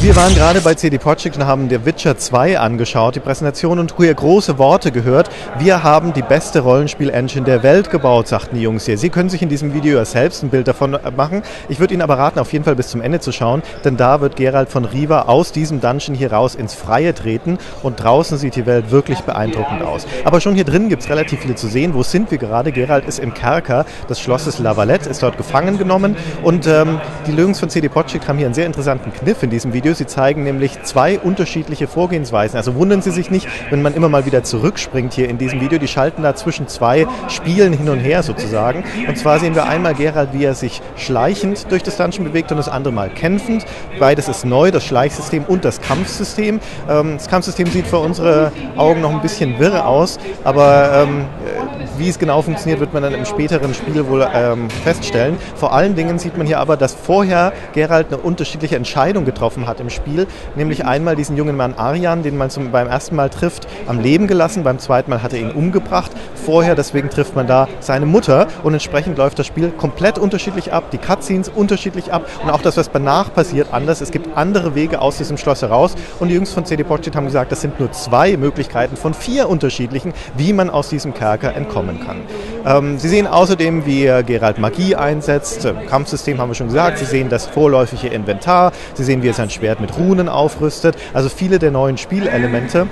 Wir waren gerade bei CD Projekt und haben The Witcher 2 angeschaut, die Präsentation, und hier große Worte gehört. Wir haben die beste Rollenspiel-Engine der Welt gebaut, sagten die Jungs hier. Sie können sich in diesem Video ja selbst ein Bild davon machen. Ich würde Ihnen aber raten, auf jeden Fall bis zum Ende zu schauen, denn da wird Geralt von Riva aus diesem Dungeon hier raus ins Freie treten und draußen sieht die Welt wirklich beeindruckend aus. Aber schon hier drin gibt es relativ viel zu sehen. Wo sind wir gerade? Geralt ist im Kerker des Schlosses La Valette, ist dort gefangen genommen und die Jungs von CD Projekt haben hier einen sehr interessanten Kniff in diesem Video. Sie zeigen nämlich zwei unterschiedliche Vorgehensweisen. Also wundern Sie sich nicht, wenn man immer mal wieder zurückspringt hier in diesem Video. Die schalten da zwischen zwei Spielen hin und her sozusagen. Und zwar sehen wir einmal Geralt, wie er sich schleichend durch das Dungeon bewegt und das andere Mal kämpfend. Beides ist neu, das Schleichsystem und das Kampfsystem. Das Kampfsystem sieht für unsere Augen noch ein bisschen wirr aus, aber wie es genau funktioniert, wird man dann im späteren Spiel wohl feststellen. Vor allen Dingen sieht man hier aber, dass vorher Geralt eine unterschiedliche Entscheidung getroffen hat im Spiel, nämlich einmal diesen jungen Mann Aryan, den man beim ersten Mal trifft, am Leben gelassen, beim zweiten Mal hat er ihn umgebracht. Vorher, deswegen trifft man da seine Mutter und entsprechend läuft das Spiel komplett unterschiedlich ab, die Cutscenes unterschiedlich ab und auch das, was danach passiert, anders. Es gibt andere Wege aus diesem Schloss heraus und die Jungs von CD Projekt haben gesagt, das sind nur 2 Möglichkeiten von 4 unterschiedlichen, wie man aus diesem Kerker entkommen kann. Sie sehen außerdem, wie Geralt Magie einsetzt, Kampfsystem haben wir schon gesagt, Sie sehen das vorläufige Inventar, Sie sehen, wie er sein Schwert mit Runen aufrüstet, also viele der neuen Spielelemente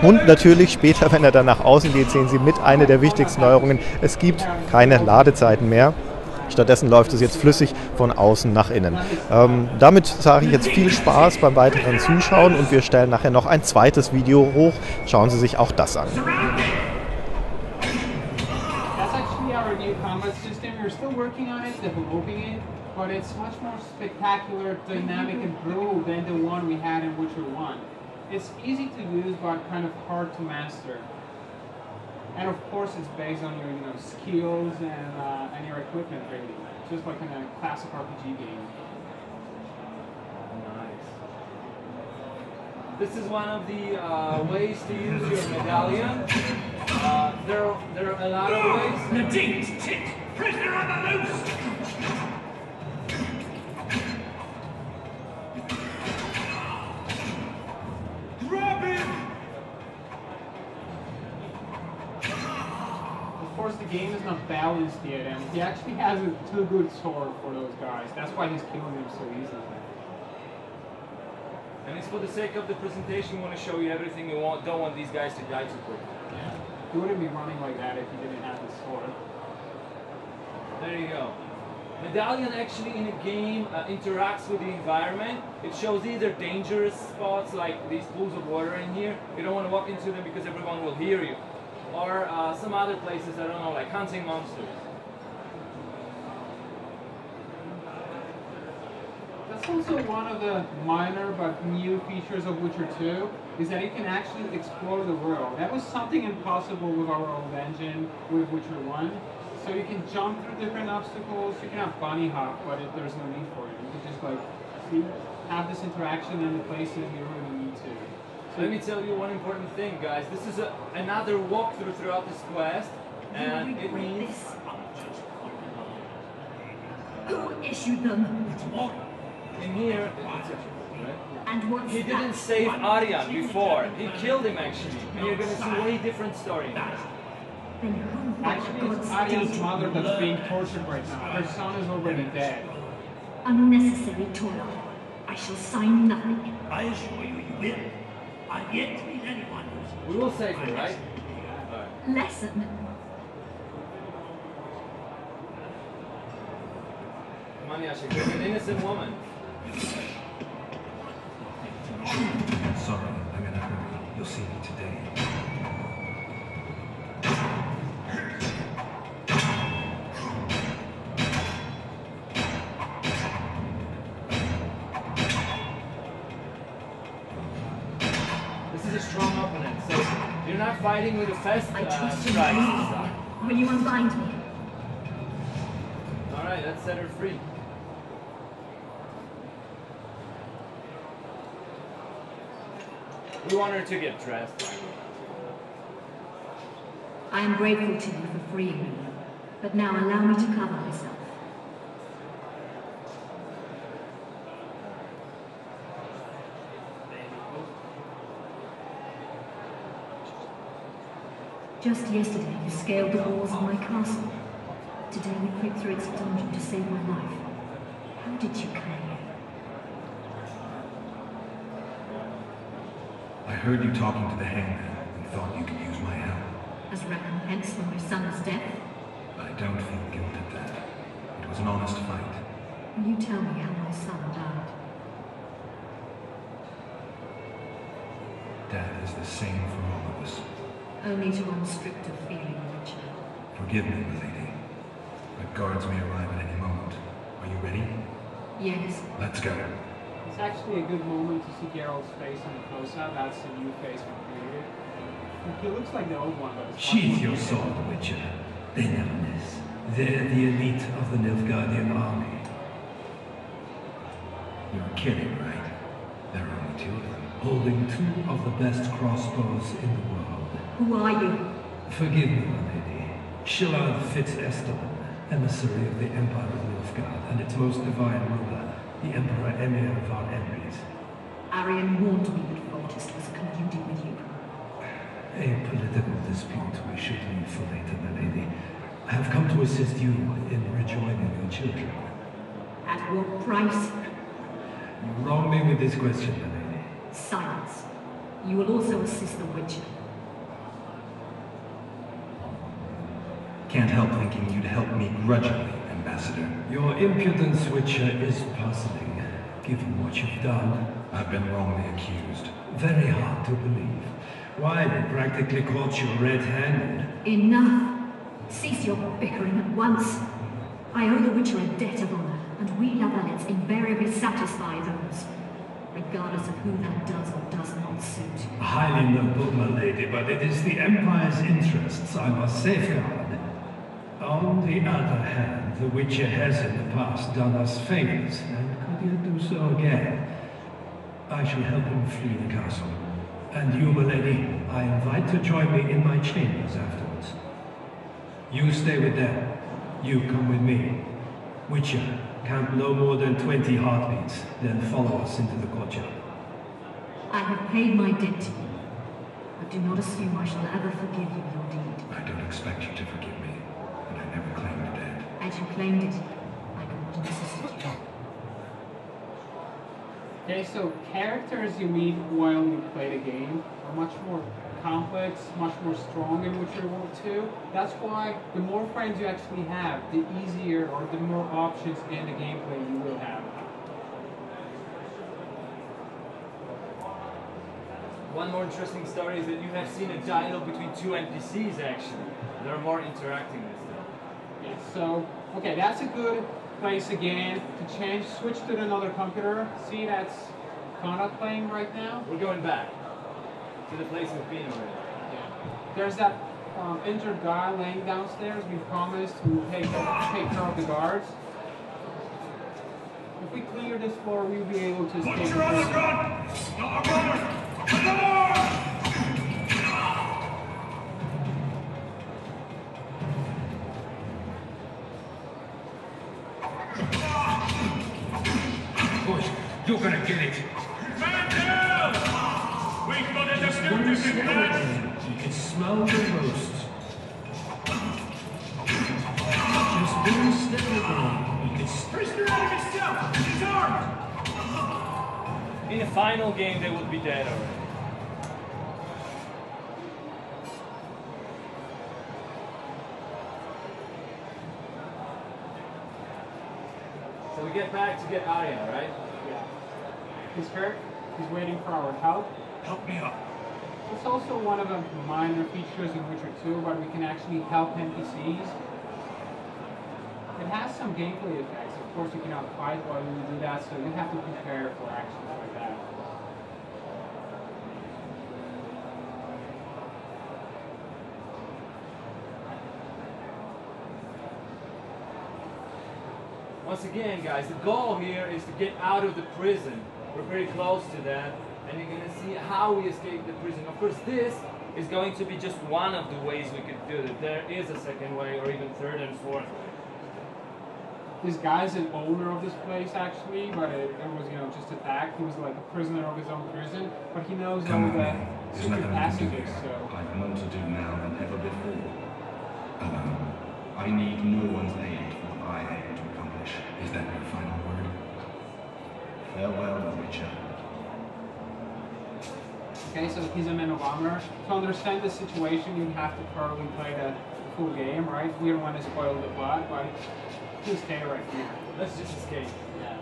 und natürlich später, wenn er dann nach außen geht, sehen Sie mit einer der wichtigsten Neuerungen, es gibt keine Ladezeiten mehr. Stattdessen läuft es jetzt flüssig von außen nach innen. Damit sage ich jetzt viel Spaß beim weiteren Zuschauen und wir stellen nachher noch ein zweites Video hoch. Schauen Sie sich auch das an. But it's much more spectacular, dynamic, and brutal than the one we had in Witcher 1. It's easy to use, but kind of hard to master. And of course, it's based on your, skills and your equipment, really, just like in a classic RPG game. Nice. This is one of the ways to use your medallion. There are a lot of ways. Nadine's tick! Prisoner on the loose! Of course, the game is not balanced yet, and he actually has a too good sword for those guys. That's why he's killing them so easily. And it's for the sake of the presentation, we want to show you everything we want. Don't want these guys to die too quick. Yeah. He wouldn't be running like that if he didn't have his sword. There you go. Medallion actually in a game interacts with the environment. It shows either dangerous spots like these pools of water in here. You don't want to walk into them because everyone will hear you. Or some other places, I don't know, like hunting monsters. That's also one of the minor but new features of Witcher 2, is that you can actually explore the world. That was something impossible with our old engine, with Witcher 1. So you can jump through different obstacles, you can have bunny hop, but there's no need for it. You can just have this interaction in the places you really need to. Let me tell you one important thing, guys. This is another walkthrough throughout this quest, and it means... Who issued them? In here, And what's he didn't save Aryan before. He killed him, actually. And you're going to see a way different story. Then who Actually, it's Aryan's mother that's being tortured right now. Her son is already dead. Unnecessary toil. I shall sign nothing. I assure you, you will. I've yet to meet anyone who's... We will save her, right? Lesson. Come on, Yasha, you're an innocent woman. Sorry, I'm in a hurry. You'll see me today. This is a strong opponent, so you're not fighting with a fast I trust you. strike. Will you unbind me? Alright, let's set her free. We want her to get dressed. I am grateful to you for freeing me, but now allow me to cover myself. Just yesterday, you scaled the walls of my castle. Today, you crept through its dungeon to save my life. How did you come here? I heard you talking to the hangman and thought you could use my help. As recompense for my son's death? I don't feel guilt at that. It was an honest fight. Will you tell me how my son died? Death is the same for all of us. Only to unstricted feeling, Richard. Forgive me, milady. The guards may arrive at any moment. Are you ready? Yes. Let's go. It's actually a good moment to see Geralt's face on the close-up. That's the new face we created. He looks like the old one, but it's Sheath your sword, Witcher. They never miss. They're the elite of the Nilfgaardian army. You're kidding, right? There are only two of them. Holding two of the best crossbows in the world. Who are you? Forgive me, my lady. Shillard Fitz-Esteban, emissary of the Empire of Nilfgaard and its most divine ruler, the Emperor Emir von Emrys. Arian warned me that Voltist was colluding with you. A political dispute we should leave for later, my lady. I have come to assist you in rejoining your children. At what price? You wrong me with this question, my lady. Silence. You will also assist the Witcher. Can't help thinking you'd help me grudgingly, Ambassador. Your impudence, Witcher, is puzzling, given what you've done. I've been wrongly accused. Very hard to believe. Why, they practically caught you red-handed. Enough! Cease your bickering at once. I owe the Witcher a debt of honor, and we Lavalettes invariably satisfy those, regardless of who that does or does not suit. Highly noble, my lady, but it is the Empire's interests I must safeguard. On the other hand, the Witcher has in the past done us favors, and could yet do so again. I shall help him flee the castle. And you, my lady, I invite to join me in my chambers afterwards. You stay with them. You come with me. Witcher, count no more than 20 heartbeats, then follow us into the courtyard. I have paid my debt to you, but do not assume I shall ever forgive you your deed. I don't expect you to forgive me, and I never claimed debt. As you claimed it, I could not have assisted you. Okay, so characters you meet while you play the game are much more complex, much more strong in Witcher 2. That's why the more friends you actually have, the easier or the more options in the gameplay you will have. One more interesting story is that you have seen a dialogue between two NPCs actually. They're more interacting with them. Yeah, so, okay, that's a good place again to change, switch to another computer. See, that's Conrad playing right now. We're going back to the place we've been already. Yeah. There's that injured guy laying downstairs. We promised we'll take care of the guards. If we clear this floor, we'll be able to escape. Butcher on the run! Not a runner! Boys, you're gonna get it. Man down! We've got to dispute this in place! You can smell the roast. Just be steady, boy. You can Prisoner out of himself! He's armed! In the final game, they would be dead already. So we get back to get Arya, right? Yeah. He's hurt. He's waiting for our help. Help me up. It's also one of the minor features in Witcher 2, where we can actually help NPCs. It has some gameplay effects. Of course, you cannot fight while you do that, so you have to prepare for actions like that. Once again, guys, the goal here is to get out of the prison. We're very close to that, and you're gonna see how we escape the prison. Of course, this is going to be just one of the ways we could do it. There is a second way, or even third and fourth way. This guy's an owner of this place, actually, but it was, just attacked. He was like a prisoner of his own prison, but he knows all the There's secret nothing I can do passages, here. so... I've more to do now than ever before. Alone. I need no one's aid for what I aim to accomplish. Is that your final word? Farewell, Witcher. Okay, so he's a man of honor. To understand the situation, you have to probably play the full game, right? We don't want to spoil the plot, but he'll stay right here. Let's just escape. Yeah.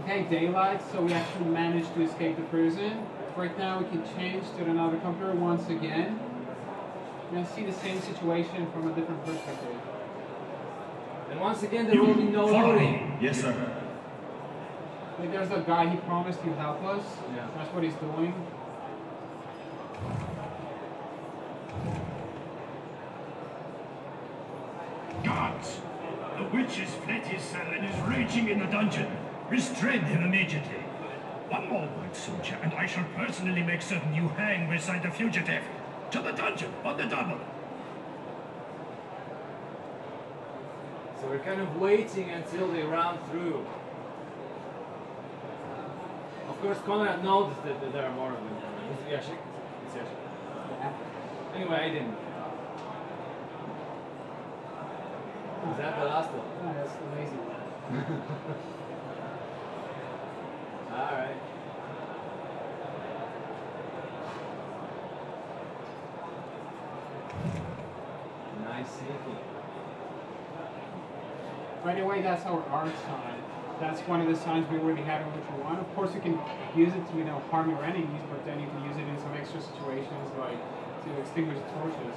Okay, daylight, so we actually managed to escape the prison. Right now we can change to another computer once again. And see the same situation from a different perspective. And once again, there will be no loading. Yes, sir. Like there's a guy, he promised he'd help us. Yeah. That's what he's doing. Guards! The witch has fled his cell and is raging in the dungeon. Restrain him immediately. One more word, soldier, and I shall personally make certain you hang beside the fugitive. To the dungeon, on the double. So we're kind of waiting until they run through. Of course, Conrad knows that there are more of them. It's Yashik. It's Yashik. Yeah. Anyway, I didn't. Is that the last one? Oh, that's amazing. Alright. Nice sneaky. By the way, that's our art sign. That's one of the signs we already have in Witcher 1. Of course, you can use it to, harm your enemies, but then you can use it in some extra situations, like to extinguish torches.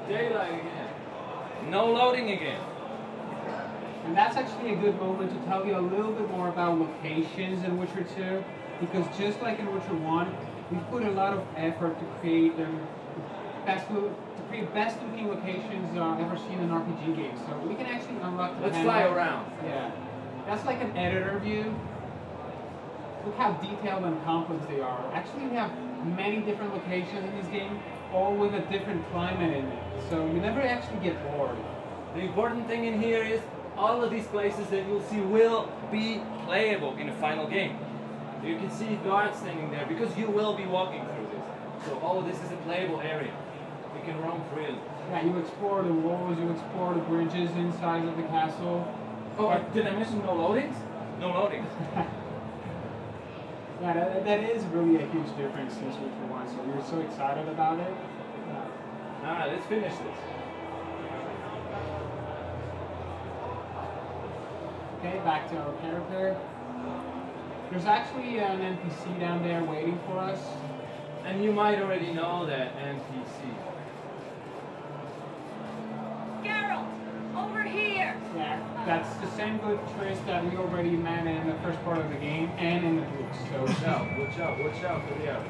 Daylight again. No loading again. And that's actually a good moment to tell you a little bit more about locations in Witcher 2, because just like in Witcher 1, we put a lot of effort to create best looking locations ever seen in RPG games. So we can actually unlock the Let's fly around. Yeah. That's like an editor view. Look how detailed and complex they are. Actually, we have many different locations in this game, all with a different climate in it. So you never actually get bored. The important thing in here is all of these places that you'll see will be playable in the final game. You can see guards standing there because you will be walking through this. So all of this is a playable area. You can roam freely. Yeah, you explore the walls, you explore the bridges inside of the castle. Oh, did I mention no loadings? No loadings. Yeah, that is really a huge difference since Witcher 1, so we're so excited about it. Yeah. Alright, let's finish this. Okay, back to our character. There's actually an NPC down there waiting for us. And you might already know that NPC. Geralt, over here! Yeah, that's the same good twist that we already met in the first part of the game and in the books. So Watch out for the other.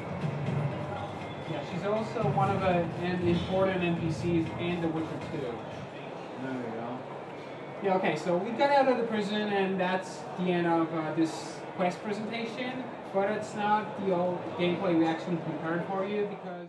yeah, she's also one of the important NPCs in The Witcher 2. There we go. Yeah, okay, so we got out of the prison and that's the end of this quest presentation, but it's not the old gameplay we actually prepared for you because